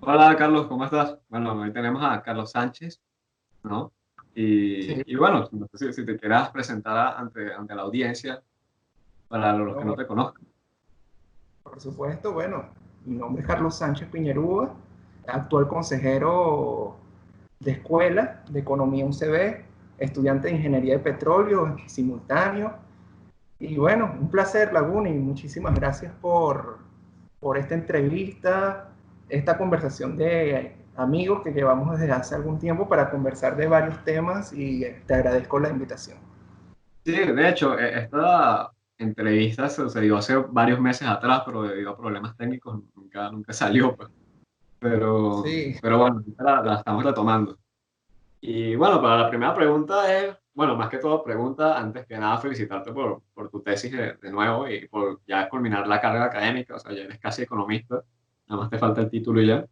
Hola Carlos, ¿cómo estás? Bueno, hoy tenemos a Carlos Sánchez, ¿no? Sí, Y bueno, no sé si te quieras presentar ante la audiencia para los que no no, te conozcan. por supuesto, bueno, mi nombre es Carlos Sánchez Piñerúa, actual consejero de escuela de Economía UCB, estudiante de Ingeniería de Petróleo simultáneo. Y bueno, un placer, Laguna, y muchísimas gracias por esta entrevista, esta conversación de amigos que llevamos desde hace algún tiempo para conversar de varios temas y te agradezco la invitación. Sí, de hecho, esta entrevista se dio hace varios meses atrás, pero debido a problemas técnicos nunca salió, pues. Sí, Pero bueno, ahorita la estamos retomando. Y bueno, para la primera pregunta es, bueno, más que todo pregunta, antes que nada felicitarte por tu tesis de nuevo y por ya culminar la carga académica, o sea, ya eres casi economista, nada más te falta el título y ya.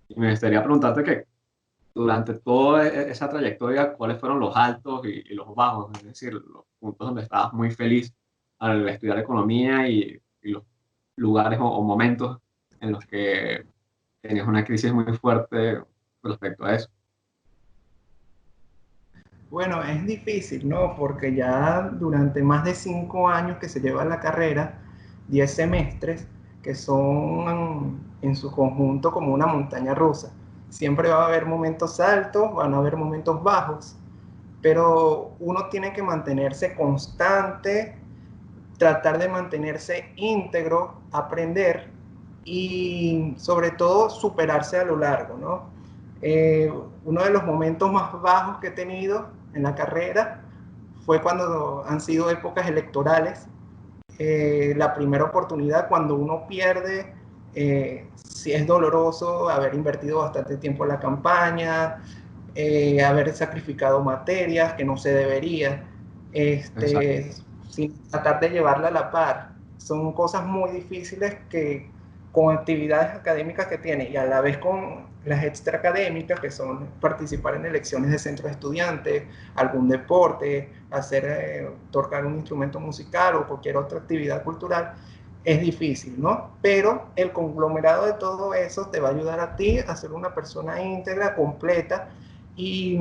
Y me gustaría preguntarte que durante toda esa trayectoria, ¿cuáles fueron los altos y los bajos? Es decir, los puntos donde estabas muy feliz al estudiar economía y los lugares o momentos en los que tenías una crisis muy fuerte respecto a eso. bueno, es difícil, ¿no? Porque ya durante más de 5 años que se lleva la carrera, 10 semestres, que son en su conjunto como una montaña rusa. Siempre va a haber momentos altos, van a haber momentos bajos, pero uno tiene que mantenerse constante, tratar de mantenerse íntegro, aprender y sobre todo superarse a lo largo, ¿no? Uno de los momentos más bajos que he tenido en la carrera fue cuando han sido épocas electorales. La primera oportunidad, cuando uno pierde, sí es doloroso haber invertido bastante tiempo en la campaña, haber sacrificado materias que no se debería, Exacto. este, sin tratar de llevarla a la par. Son cosas muy difíciles que con actividades académicas que tiene y a la vez con las extraacadémicas, que son participar en elecciones de centros de estudiantes, algún deporte, tocar un instrumento musical o cualquier otra actividad cultural, es difícil, ¿no? Pero el conglomerado de todo eso te va a ayudar a ti a ser una persona íntegra, completa, y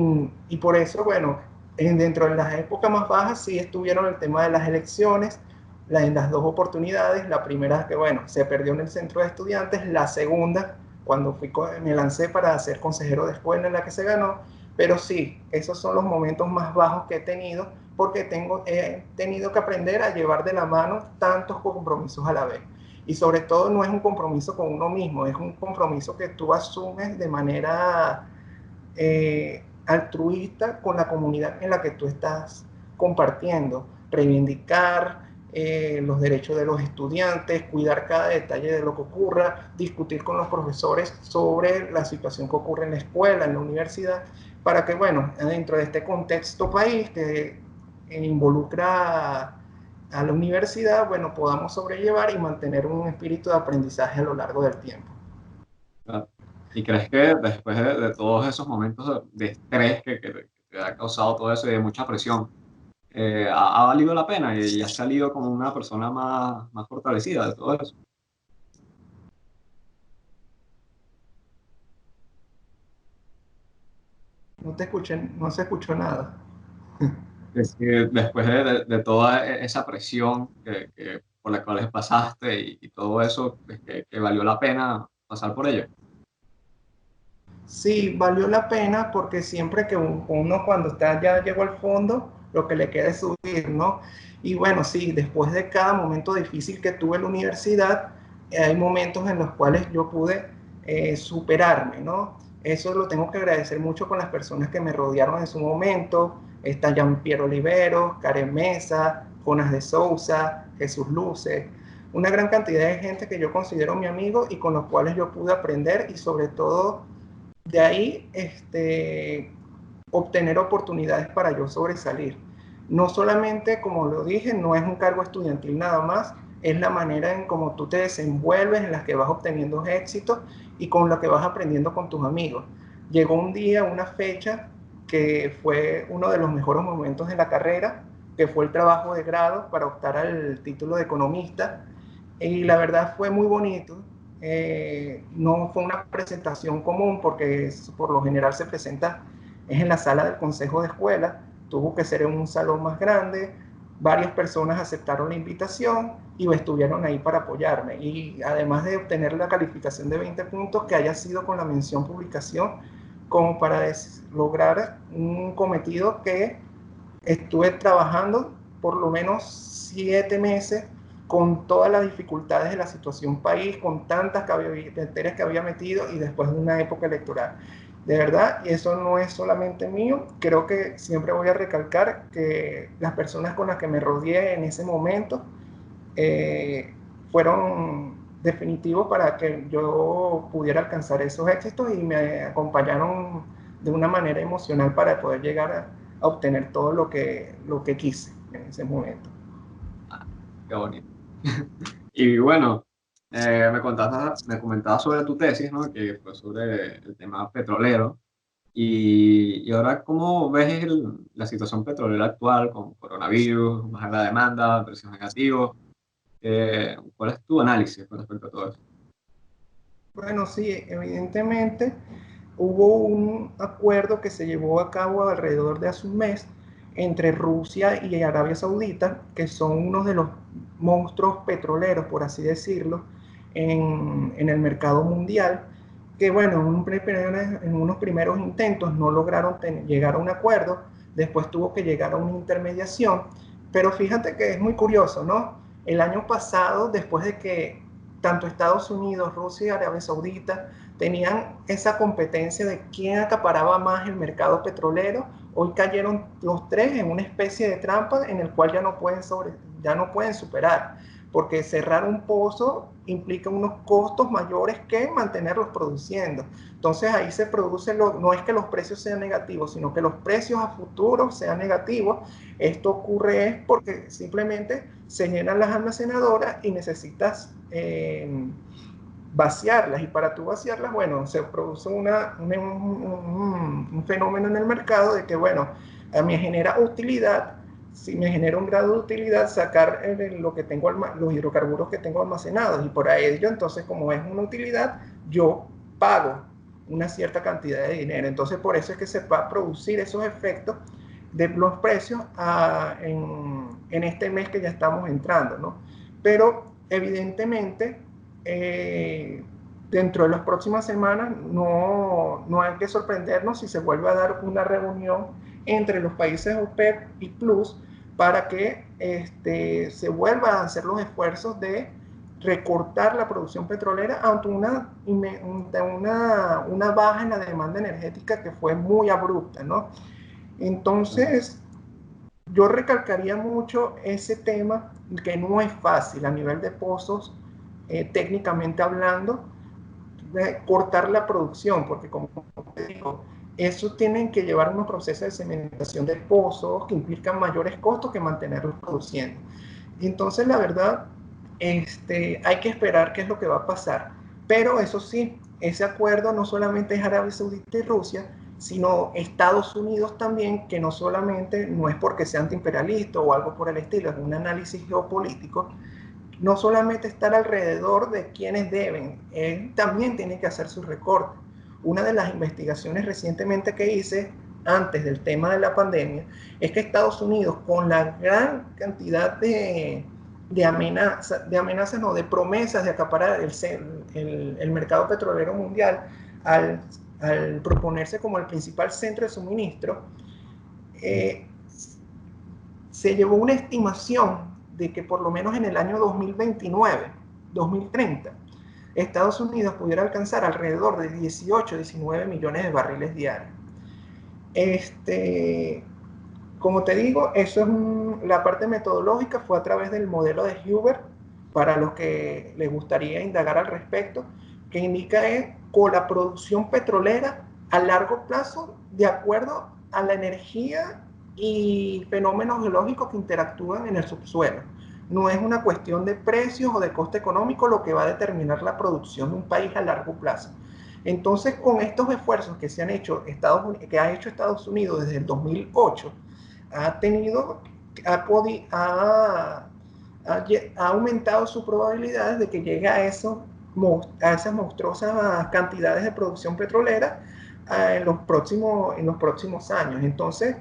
por eso, bueno, dentro de las épocas más bajas sí estuvieron el tema de las elecciones, en las dos oportunidades. La primera que, bueno, se perdió en el centro de estudiantes. La segunda, cuando me lancé para ser consejero de escuela, en la que se ganó. Pero sí, esos son los momentos más bajos que he tenido, porque he tenido que aprender a llevar de la mano tantos compromisos a la vez. Y sobre todo no es un compromiso con uno mismo, es un compromiso que tú asumes de manera altruista con la comunidad en la que tú estás compartiendo, reivindicar los derechos de los estudiantes, cuidar cada detalle de lo que ocurra, discutir con los profesores sobre la situación que ocurre en la escuela, en la universidad, para que, bueno, dentro de este contexto país que involucra a la universidad, bueno, podamos sobrellevar y mantener un espíritu de aprendizaje a lo largo del tiempo. Claro. ¿Y crees que después de todos esos momentos de estrés que te ha causado todo eso y de mucha presión, ha valido la pena y has salido como una persona más fortalecida de todo eso? No te escuché, no se escuchó nada. Es que después de toda esa presión por la cual pasaste y todo eso, ¿crees que valió la pena pasar por ello? Sí, valió la pena porque siempre que uno cuando está ya llegó al fondo, lo que le queda es subir, ¿no? Y bueno, sí, después de cada momento difícil que tuve en la universidad, hay momentos en los cuales yo pude superarme, ¿no? Eso lo tengo que agradecer mucho con las personas que me rodearon en su momento. Está Jean-Pierre Oliveros, Karen Mesa, Jonas de Souza, Jesús Luce, una gran cantidad de gente que yo considero mi amigo y con los cuales yo pude aprender y sobre todo de ahí obtener oportunidades para yo sobresalir. No solamente, como lo dije, no es un cargo estudiantil nada más, es la manera en cómo tú te desenvuelves, en la que vas obteniendo éxito y con lo que vas aprendiendo con tus amigos. Llegó un día, una fecha, que fue uno de los mejores momentos de la carrera, que fue el trabajo de grado para optar al título de economista. Y la verdad fue muy bonito no fue una presentación común porque por lo general se presenta es en la sala del consejo de escuela, tuvo que ser en un salón más grande, varias personas aceptaron la invitación y estuvieron ahí para apoyarme. Y además de obtener la calificación de 20 puntos, que haya sido con la mención publicación, como para lograr un cometido que estuve trabajando por lo menos 7 meses con todas las dificultades de la situación país, con tantas materias que había metido y después de una época electoral. De verdad, y eso no es solamente mío, creo que siempre voy a recalcar que las personas con las que me rodeé en ese momento fueron definitivos para que yo pudiera alcanzar esos éxitos y me acompañaron de una manera emocional para poder llegar a obtener todo lo que quise en ese momento. Qué bonito. Y bueno, me comentabas sobre tu tesis, ¿no? Que fue sobre el tema petrolero. Y ahora, ¿cómo ves la situación petrolera actual con coronavirus, baja la demanda, precios negativos? ¿Cuál es tu análisis con respecto a todo eso? Bueno, sí, evidentemente hubo un acuerdo que se llevó a cabo alrededor de hace un mes entre Rusia y Arabia Saudita, que son unos de los monstruos petroleros, por así decirlo, en el mercado mundial, que bueno, en unos primeros intentos no lograron llegar a un acuerdo, después tuvo que llegar a una intermediación, pero fíjate que es muy curioso, ¿no? El año pasado, después de que tanto Estados Unidos, Rusia y Arabia Saudita tenían esa competencia de quién acaparaba más el mercado petrolero, hoy cayeron los tres en una especie de trampa en el cual ya no pueden superar, porque cerrar un pozo implica unos costos mayores que mantenerlos produciendo. Entonces ahí se produce, no es que los precios sean negativos, sino que los precios a futuro sean negativos. Esto ocurre es porque simplemente se llenan las almacenadoras y necesitas vaciarlas, y para tú vaciarlas, bueno, se produce un fenómeno en el mercado de que, bueno, a mí me genera utilidad, si me genera un grado de utilidad sacar lo que tengo, los hidrocarburos que tengo almacenados, y por ello, entonces, como es una utilidad, yo pago una cierta cantidad de dinero. Entonces, por eso es que se va a producir esos efectos de los precios en este mes que ya estamos entrando, ¿no? Pero evidentemente, dentro de las próximas semanas no hay que sorprendernos si se vuelve a dar una reunión entre los países OPEP y Plus para que se vuelvan a hacer los esfuerzos de recortar la producción petrolera ante una baja en la demanda energética que fue muy abrupta, ¿no? Entonces, yo recalcaría mucho ese tema, que no es fácil a nivel de pozos, técnicamente hablando, de cortar la producción, porque como te digo, eso tienen que llevar unos procesos de cementación de pozos que implican mayores costos que mantenerlos produciendo. Entonces, la verdad, hay que esperar qué es lo que va a pasar. Pero eso sí, ese acuerdo no solamente es Arabia Saudita y Rusia, sino Estados Unidos también, que no solamente, no es porque sea antiimperialista o algo por el estilo, es un análisis geopolítico, no solamente estar alrededor de quienes deben, él también tiene que hacer su recorte. Una de las investigaciones recientemente que hice, antes del tema de la pandemia, es que Estados Unidos, con la gran cantidad de amenazas, no, de promesas de acaparar el mercado petrolero mundial, al proponerse como el principal centro de suministro, eh, se llevó una estimación de que por lo menos en el año 2029, 2030, Estados Unidos pudiera alcanzar alrededor de 18, 19 millones de barriles diarios. Como te digo, eso es la parte metodológica, fue a través del modelo de Huber, para los que les gustaría indagar al respecto, que indica con la producción petrolera a largo plazo de acuerdo a la energía y fenómenos geológicos que interactúan en el subsuelo. No es una cuestión de precios o de coste económico lo que va a determinar la producción de un país a largo plazo. Entonces, con estos esfuerzos que se han hecho que ha hecho Estados Unidos desde el 2008, ha tenido, ha, podido, ha aumentado sus probabilidades de que llegue a esos a esas monstruosas cantidades de producción petrolera en los próximos años. Entonces,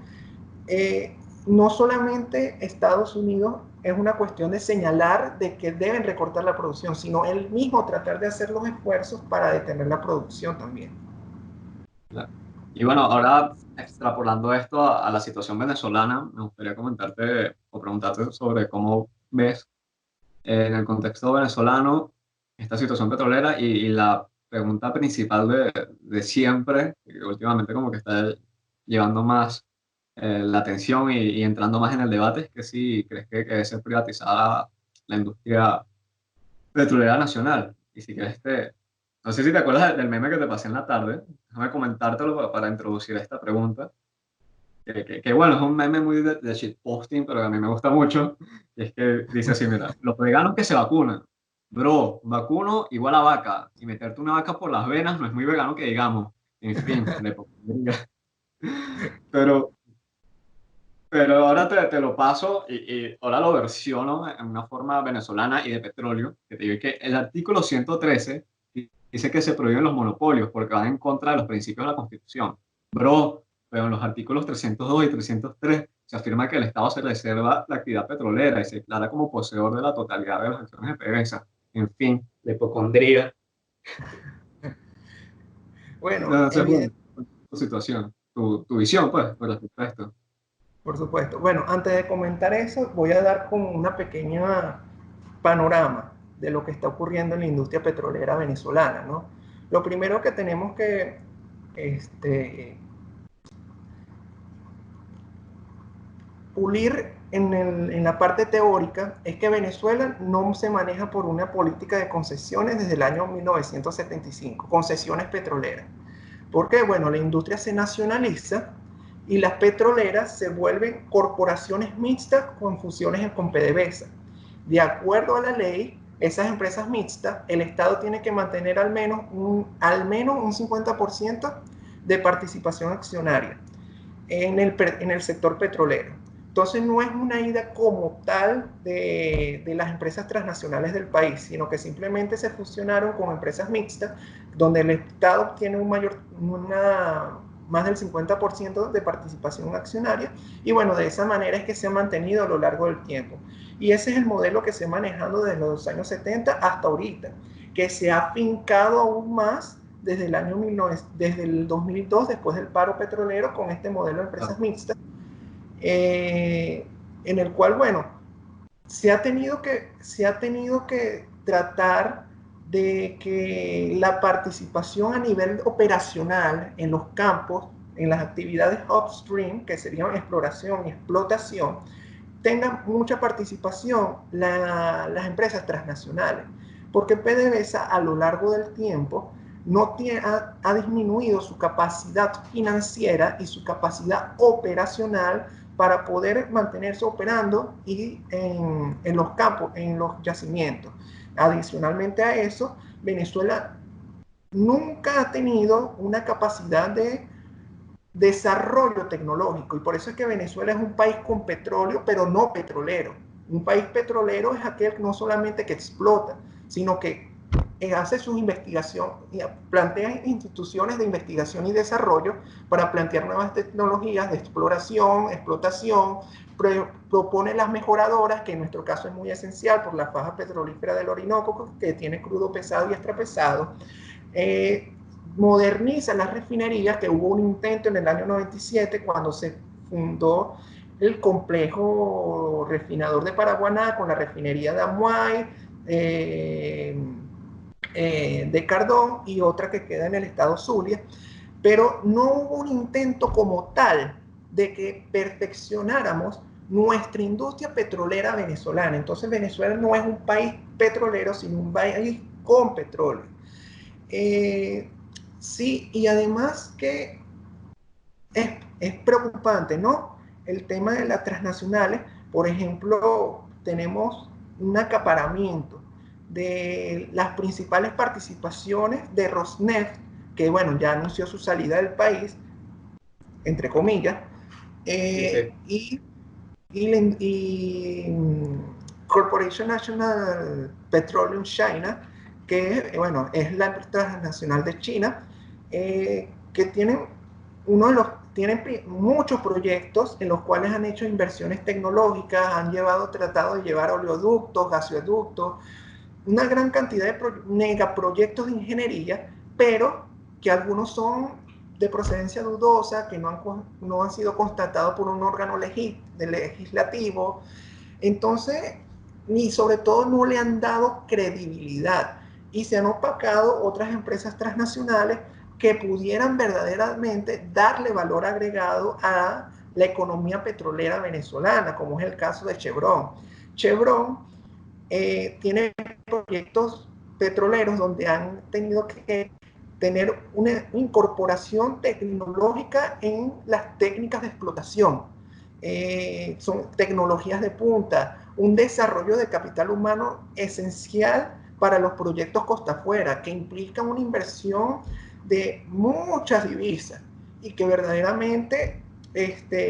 no solamente Estados Unidos es una cuestión de señalar de que deben recortar la producción, sino él mismo tratar de hacer los esfuerzos para detener la producción también. Claro. Y bueno, ahora extrapolando esto a la situación venezolana, me gustaría comentarte o preguntarte sobre cómo ves en el contexto venezolano esta situación petrolera y la pregunta principal de siempre, que últimamente como que está llevando más la atención y entrando más en el debate, es que si crees que debe ser privatizada la industria petrolera nacional. Y si quieres, no sé si te acuerdas del meme que te pasé en la tarde, déjame comentártelo para introducir esta pregunta. Que bueno, es un meme muy de shitposting, pero que a mí me gusta mucho. Y es que dice así, mira, los veganos que se vacunan. Bro, vacuno igual a vaca. Y meterte una vaca por las venas no es muy vegano que digamos. En fin, de hipocresía. Pero, pero ahora te lo paso y ahora lo versiono en una forma venezolana y de petróleo. Que te digo que el artículo 113 dice que se prohíben los monopolios porque van en contra de los principios de la Constitución. Bro, pero en los artículos 302 y 303 se afirma que el Estado se reserva la actividad petrolera y se declara como poseedor de la totalidad de las acciones de PDVSA. En fin, la hipocondría. Bueno, No sé, bueno, tu situación, tu visión, pues, con respecto a esto. por supuesto. Bueno, antes de comentar eso, voy a dar como una pequeña panorama de lo que está ocurriendo en la industria petrolera venezolana, ¿no? Lo primero que tenemos que este, pulir en la parte teórica es que Venezuela no se maneja por una política de concesiones desde el año 1975, concesiones petroleras. Porque, bueno, la industria se nacionaliza y las petroleras se vuelven corporaciones mixtas con fusiones con PDVSA. De acuerdo a la ley, esas empresas mixtas, el Estado tiene que mantener al menos un 50% de participación accionaria en el sector petrolero. Entonces no es una ida como tal de las empresas transnacionales del país, sino que simplemente se fusionaron con empresas mixtas, donde el Estado tiene más del 50% de participación accionaria, y bueno, de esa manera es que se ha mantenido a lo largo del tiempo. Y ese es el modelo que se ha manejado desde los años 70 hasta ahorita, que se ha afincado aún más desde el 2002, después del paro petrolero, con este modelo de empresas mixtas, en el cual, bueno, se ha tenido que tratar de que la participación a nivel operacional en los campos, en las actividades upstream, que serían exploración y explotación, tengan mucha participación las empresas transnacionales, porque PDVSA a lo largo del tiempo ha disminuido su capacidad financiera y su capacidad operacional para poder mantenerse operando y en los campos, en los yacimientos. Adicionalmente a eso, Venezuela nunca ha tenido una capacidad de desarrollo tecnológico, y por eso es que Venezuela es un país con petróleo, pero no petrolero. Un país petrolero es aquel no solamente que explota, sino que hace sus investigaciones, plantea instituciones de investigación y desarrollo para plantear nuevas tecnologías de exploración, explotación, propone las mejoradoras, que en nuestro caso es muy esencial por la faja petrolífera del Orinoco, que tiene crudo pesado y extrapesado. Moderniza las refinerías, que hubo un intento en el año 97 cuando se fundó el complejo refinador de Paraguaná con la refinería de Amuay, de Cardón, y otra que queda en el estado Zulia, pero no hubo un intento como tal de que perfeccionáramos nuestra industria petrolera venezolana. Entonces Venezuela no es un país petrolero, sino un país con petróleo. Sí, y además que es preocupante, ¿no? El tema de las transnacionales, por ejemplo, tenemos un acaparamiento de las principales participaciones de Rosneft, que bueno, ya anunció su salida del país, entre comillas, Sí, sí. y Corporation National Petroleum China, que bueno, es la transnacional de China, que tienen muchos proyectos en los cuales han hecho inversiones tecnológicas, han tratado de llevar oleoductos, gasoductos, una gran cantidad de megaproyectos de ingeniería, pero que algunos son de procedencia dudosa, que no han sido constatados por un órgano legislativo. Entonces, ni sobre todo no le han dado credibilidad y se han opacado otras empresas transnacionales que pudieran verdaderamente darle valor agregado a la economía petrolera venezolana, como es el caso de Chevron. Chevron tiene proyectos petroleros donde han tenido que tener una incorporación tecnológica en las técnicas de explotación. Son tecnologías de punta, un desarrollo de capital humano esencial para los proyectos costa afuera, que implican una inversión de muchas divisas y que verdaderamente,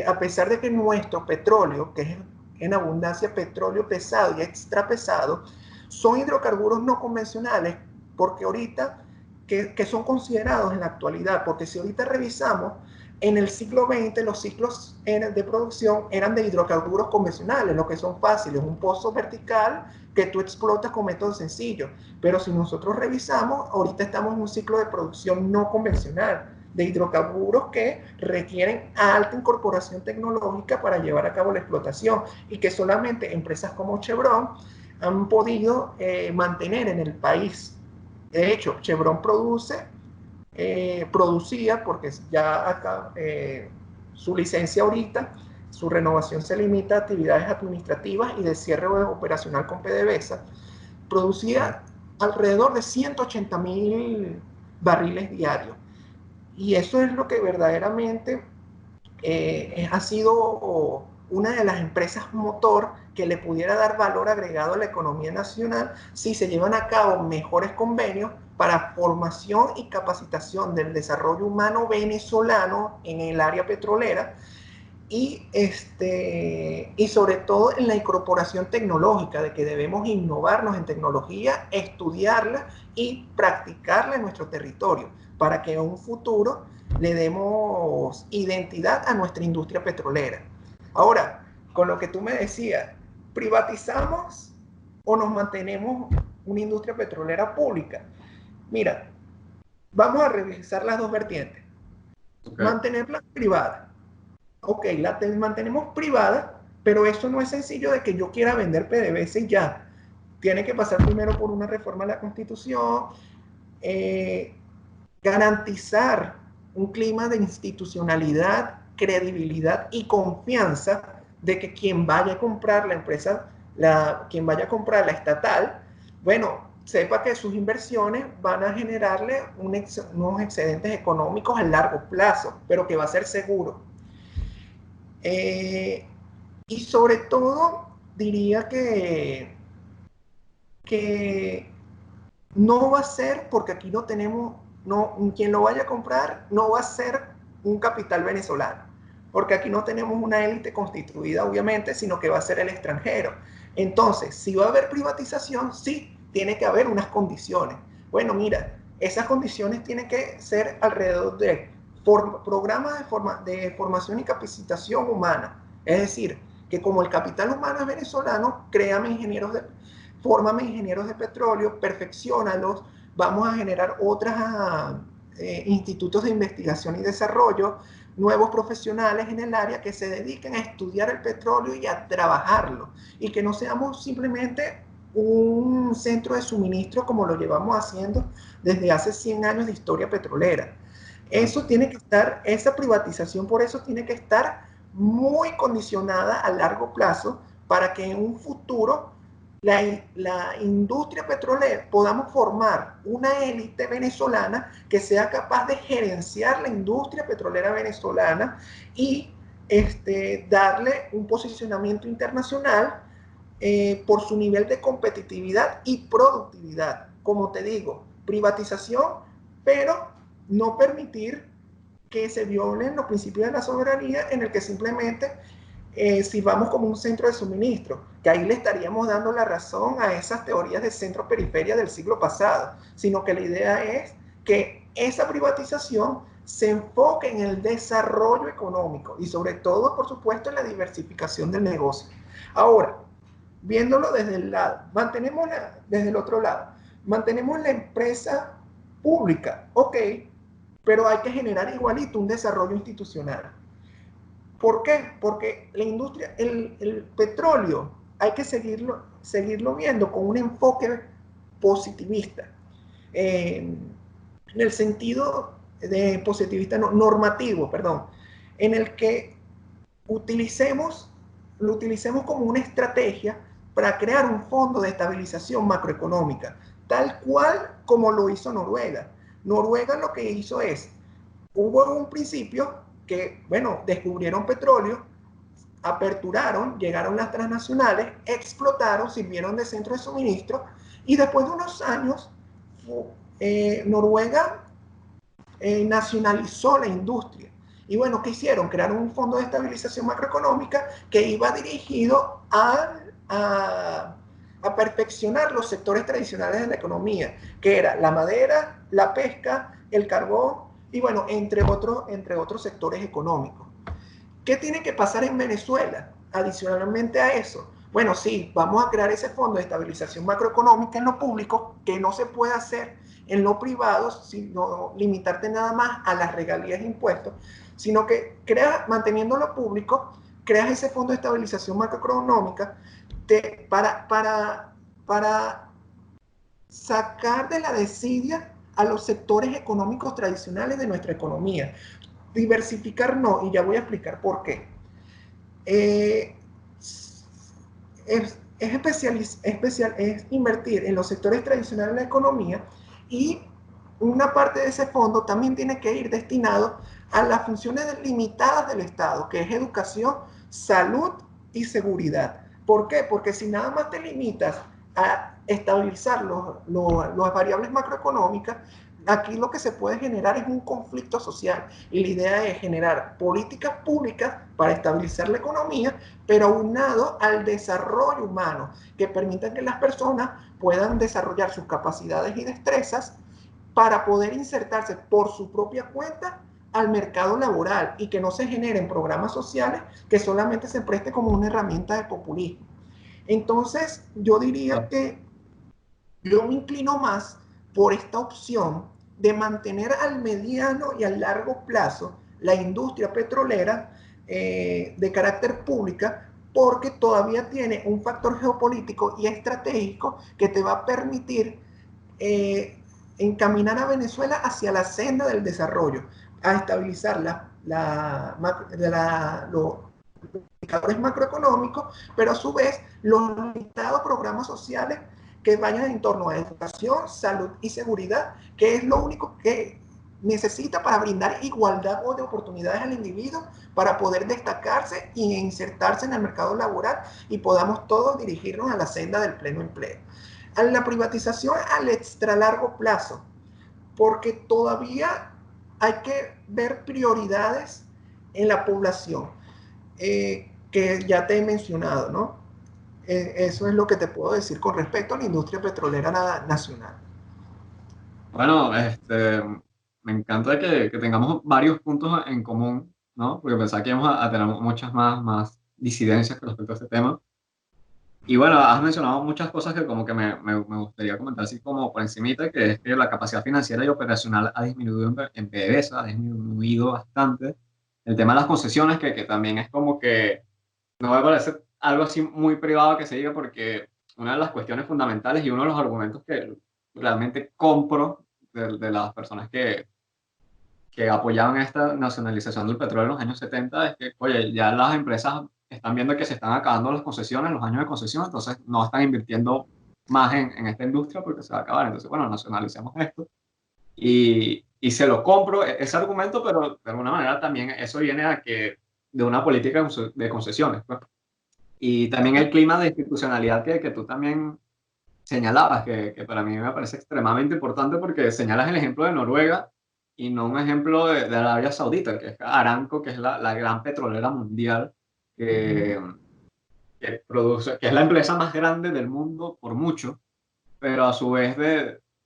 a pesar de que nuestro petróleo, que es en abundancia petróleo pesado y extra pesado, son hidrocarburos no convencionales, porque ahorita, que son considerados en la actualidad, porque si ahorita revisamos, en el siglo XX los ciclos de producción eran de hidrocarburos convencionales, lo que son fáciles, un pozo vertical que tú explotas con métodos sencillos. Pero si nosotros revisamos, ahorita estamos en un ciclo de producción no convencional, de hidrocarburos que requieren alta incorporación tecnológica para llevar a cabo la explotación y que solamente empresas como Chevron han podido mantener en el país. De hecho, Chevron producía, porque ya acá su licencia ahorita, su renovación se limita a actividades administrativas y de cierre operacional con PDVSA, producía alrededor de 180.000 barriles diarios. Y eso es lo que verdaderamente ha sido una de las empresas motor que le pudiera dar valor agregado a la economía nacional si se llevan a cabo mejores convenios para formación y capacitación del desarrollo humano venezolano en el área petrolera y sobre todo en la incorporación tecnológica, de que debemos innovarnos en tecnología, estudiarla y practicarla en nuestro territorio para que en un futuro le demos identidad a nuestra industria petrolera. Ahora, con lo que tú me decías, ¿privatizamos o nos mantenemos una industria petrolera pública? Mira, vamos a revisar las dos vertientes. Okay. Mantenerla privada. Ok, la mantenemos privada, pero eso no es sencillo de que yo quiera vender PDVSA y ya. Tiene que pasar primero por una reforma a la Constitución, garantizar un clima de institucionalidad, credibilidad y confianza de que quien vaya a comprar la empresa, quien vaya a comprar la estatal, bueno, sepa que sus inversiones van a generarle unos excedentes económicos a largo plazo, pero que va a ser seguro. Y sobre todo, diría que no va a ser, porque aquí no tenemos, quien lo vaya a comprar no va a ser un capital venezolano, porque aquí no tenemos una élite constituida, obviamente, sino que va a ser el extranjero. Entonces, si va a haber privatización, sí, tiene que haber unas condiciones. Bueno, mira, esas condiciones tienen que ser alrededor de programas de formación y capacitación humana. Es decir, que como el capital humano es venezolano, fórmame ingenieros de petróleo, perfecciónalos, vamos a generar otros institutos de investigación y desarrollo, nuevos profesionales en el área que se dediquen a estudiar el petróleo y a trabajarlo, y que no seamos simplemente un centro de suministro como lo llevamos haciendo desde hace 100 años de historia petrolera. Eso tiene que estar, esa privatización por eso tiene que estar muy condicionada a largo plazo para que en un futuro la industria petrolera podamos formar una élite venezolana que sea capaz de gerenciar la industria petrolera venezolana y darle un posicionamiento internacional por su nivel de competitividad y productividad. Como te digo, privatización, pero no permitir que se violen los principios de la soberanía, en el que simplemente si vamos como un centro de suministro, que ahí le estaríamos dando la razón a esas teorías de centro-periferia del siglo pasado, sino que la idea es que esa privatización se enfoque en el desarrollo económico y sobre todo, por supuesto, en la diversificación del negocio. Ahora, viéndolo desde el lado, desde el otro lado, mantenemos la empresa pública, ok, pero hay que generar igualito un desarrollo institucional. ¿Por qué? Porque la industria, el petróleo, hay que seguirlo viendo con un enfoque positivista. En el sentido de positivista normativo, perdón, en el que lo utilicemos como una estrategia para crear un fondo de estabilización macroeconómica, tal cual como lo hizo Noruega. Noruega lo que hizo es, hubo un principio que, bueno, descubrieron petróleo, aperturaron, llegaron las transnacionales, explotaron, sirvieron de centro de suministro y después de unos años Noruega nacionalizó la industria. Y bueno, ¿qué hicieron? Crearon un fondo de estabilización macroeconómica que iba dirigido a perfeccionar los sectores tradicionales de la economía, que era la madera, la pesca, el carbón y bueno, entre otros sectores económicos. ¿Qué tiene que pasar en Venezuela adicionalmente a eso? Bueno, sí, vamos a crear ese fondo de estabilización macroeconómica en lo público, que no se puede hacer en lo privado, sino limitarte nada más a las regalías e impuestos, sino que manteniendo lo público, creas ese fondo de estabilización macroeconómica para sacar de la desidia a los sectores económicos tradicionales de nuestra economía. Diversificar no, y ya voy a explicar por qué. Es invertir en los sectores tradicionales de la economía y una parte de ese fondo también tiene que ir destinado a las funciones limitadas del Estado, que es educación, salud y seguridad. ¿Por qué? Porque si nada más te limitas a estabilizar las variables macroeconómicas, aquí lo que se puede generar es un conflicto social y la idea es generar políticas públicas para estabilizar la economía, pero aunado al desarrollo humano, que permitan que las personas puedan desarrollar sus capacidades y destrezas para poder insertarse por su propia cuenta al mercado laboral y que no se generen programas sociales que solamente se preste como una herramienta de populismo. Entonces, yo diría que yo me inclino más por esta opción de mantener al mediano y al largo plazo la industria petrolera de carácter pública, porque todavía tiene un factor geopolítico y estratégico que te va a permitir encaminar a Venezuela hacia la senda del desarrollo, a estabilizar los indicadores macroeconómicos, pero a su vez los limitados programas sociales que vayan en torno a educación, salud y seguridad, que es lo único que necesita para brindar igualdad de oportunidades al individuo para poder destacarse e insertarse en el mercado laboral y podamos todos dirigirnos a la senda del pleno empleo. A la privatización al extra largo plazo, porque todavía hay que ver prioridades en la población, que ya te he mencionado, ¿no? Eso es lo que te puedo decir con respecto a la industria petrolera nacional. Bueno, me encanta que tengamos varios puntos en común, ¿no? Porque pensaba que íbamos a tener muchas más disidencias con respecto a este tema. Y bueno, has mencionado muchas cosas que como que me gustaría comentar así como por encimita, que es que la capacidad financiera y operacional ha disminuido en PDVSA, ha disminuido bastante. El tema de las concesiones, que también es como que no me parece algo así muy privado que se diga, porque una de las cuestiones fundamentales y uno de los argumentos que realmente compro de las personas que apoyaban esta nacionalización del petróleo en los años 70 es que, oye, ya las empresas están viendo que se están acabando las concesiones, los años de concesión, entonces no están invirtiendo más en esta industria porque se va a acabar. Entonces, bueno, nacionalicemos esto. Y se lo compro ese argumento, pero de alguna manera también eso viene a que de una política de concesiones, pues. Y también el clima de institucionalidad que tú también señalabas, que para mí me parece extremadamente importante porque señalas el ejemplo de Noruega y no un ejemplo de Arabia Saudita, que es Aramco, que es la gran petrolera mundial, que, que produce, que es la empresa más grande del mundo por mucho, pero a su vez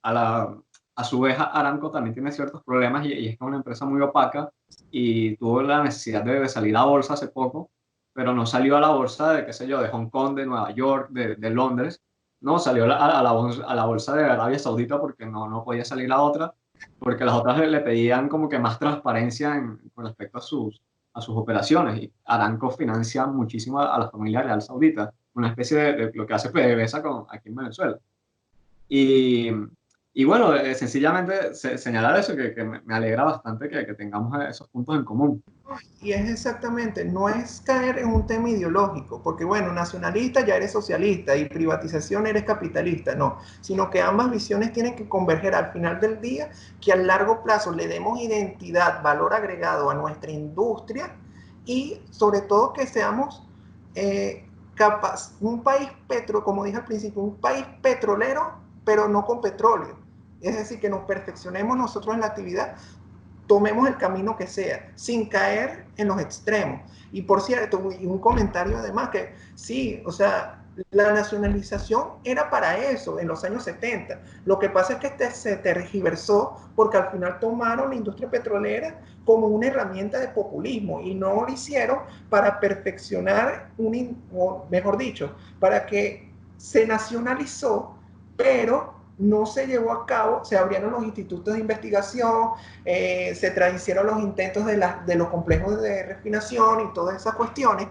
a su vez Aramco también tiene ciertos problemas y es que es una empresa muy opaca y tuvo la necesidad de salir a bolsa hace poco, pero no salió a la bolsa de, qué sé yo, de Hong Kong, de Nueva York, de Londres, no, salió a la bolsa de Arabia Saudita porque no podía salir la otra, porque las otras le pedían como que más transparencia con respecto a sus operaciones y Aramco financia muchísimo a la familia real saudita, una especie de lo que hace PDVSA aquí en Venezuela. Y, y bueno, sencillamente señalar eso, que me alegra bastante que tengamos esos puntos en común. Y es exactamente, no es caer en un tema ideológico, porque bueno, nacionalista ya eres socialista y privatización eres capitalista, no, sino que ambas visiones tienen que converger al final del día, que a largo plazo le demos identidad, valor agregado a nuestra industria y sobre todo que seamos un país como dije al principio, un país petrolero, pero no con petróleo. Es decir, que nos perfeccionemos nosotros en la actividad, tomemos el camino que sea, sin caer en los extremos. Y por cierto, y un comentario además que sí, o sea, la nacionalización era para eso en los años 70. Lo que pasa es que se tergiversó porque al final tomaron la industria petrolera como una herramienta de populismo y no lo hicieron para perfeccionar, o mejor dicho, para que se nacionalizó, pero no se llevó a cabo, se abrieron los institutos de investigación, se hicieron los intentos de los complejos de refinación y todas esas cuestiones,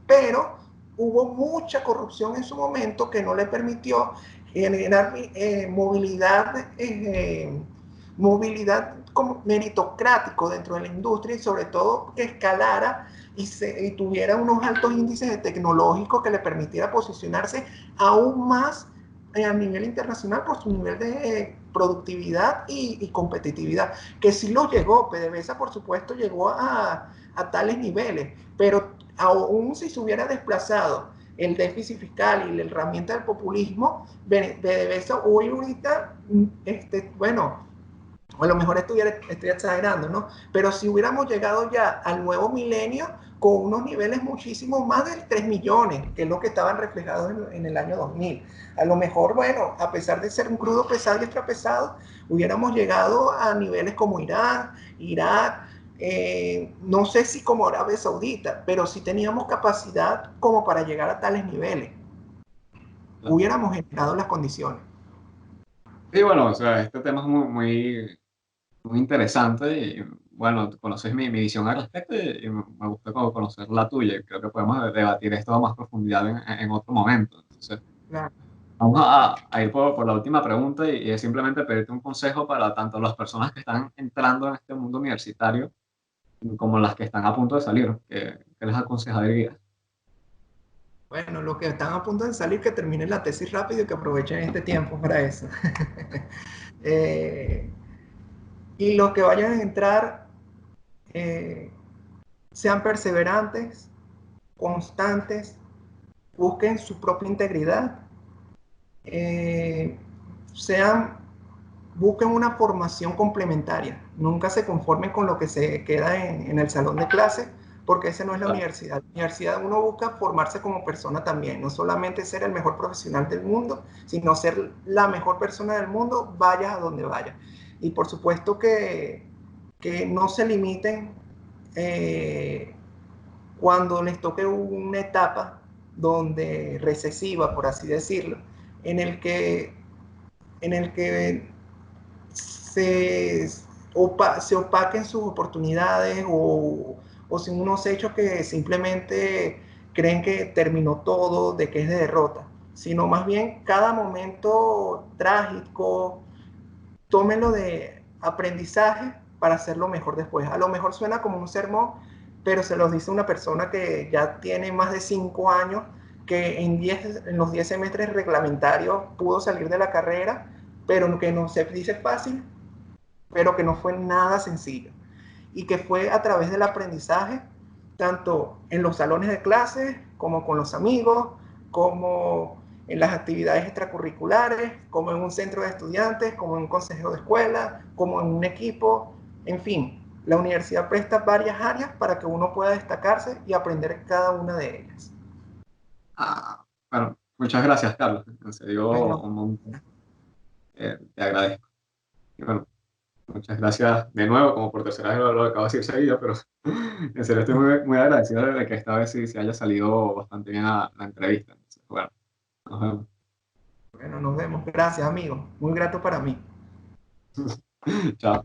pero hubo mucha corrupción en su momento que no le permitió generar movilidad como meritocrático dentro de la industria y sobre todo que escalara y tuviera unos altos índices tecnológicos que le permitiera posicionarse aún más a nivel internacional por su nivel de productividad y competitividad, que sí lo llegó, PDVSA por supuesto llegó a tales niveles, pero aún si se hubiera desplazado el déficit fiscal y la herramienta del populismo, PDVSA hoy ahorita, bueno, a lo mejor estoy exagerando, ¿no? Pero si hubiéramos llegado ya al nuevo milenio con unos niveles muchísimo más de 3 millones, que es lo que estaban reflejados en el año 2000. A lo mejor, bueno, a pesar de ser un crudo pesado y extra pesado, hubiéramos llegado a niveles como Irán, Irak, no sé si como Arabia Saudita, pero sí teníamos capacidad como para llegar a tales niveles. Hubiéramos generado las condiciones. Sí, bueno, o sea, este tema es muy interesante y bueno, conoces mi visión al respecto y me gusta como conocer la tuya. Creo que podemos debatir esto a más profundidad en otro momento. Entonces, Claro. vamos a ir por la última pregunta y es simplemente pedirte un consejo para tanto las personas que están entrando en este mundo universitario como las que están a punto de salir. ¿Qué les aconsejarías? Bueno, los que están a punto de salir, que terminen la tesis rápido y que aprovechen este tiempo para eso. eh, y los que vayan a entrar, eh, sean perseverantes, constantes, busquen su propia integridad, eh, sean, busquen una formación complementaria. Nunca se conformen con lo que se queda en el salón de clase, porque esa no es la universidad. La universidad uno busca formarse como persona también, no solamente ser el mejor profesional del mundo, sino ser la mejor persona del mundo, vayas a donde vayas. Y por supuesto que no se limiten cuando les toque una etapa donde recesiva, por así decirlo, en el que, en el que se opaquen sus oportunidades o sin unos hechos que simplemente creen que terminó todo, de que es de derrota, sino más bien cada momento trágico, tómenlo de aprendizaje para hacerlo mejor después. A lo mejor suena como un sermón, pero se los dice una persona que ya tiene más de 5 años, que en los 10 semestres reglamentarios pudo salir de la carrera, pero que no se dice fácil, pero que no fue nada sencillo. Y que fue a través del aprendizaje, tanto en los salones de clases, como con los amigos, como en las actividades extracurriculares, como en un centro de estudiantes, como en un consejo de escuela, como en un equipo, en fin. La universidad presta varias áreas para que uno pueda destacarse y aprender cada una de ellas. Ah, bueno, muchas gracias, Carlos. En serio, Bueno, un montón. Te agradezco. Y bueno, muchas gracias de nuevo, como por tercera vez lo acabo de decir seguido, pero en serio estoy muy agradecido de que esta vez sí haya salido bastante bien la entrevista. Entonces, bueno, nos vemos. bueno, nos vemos. Gracias, amigo. Muy grato para mí. Chao.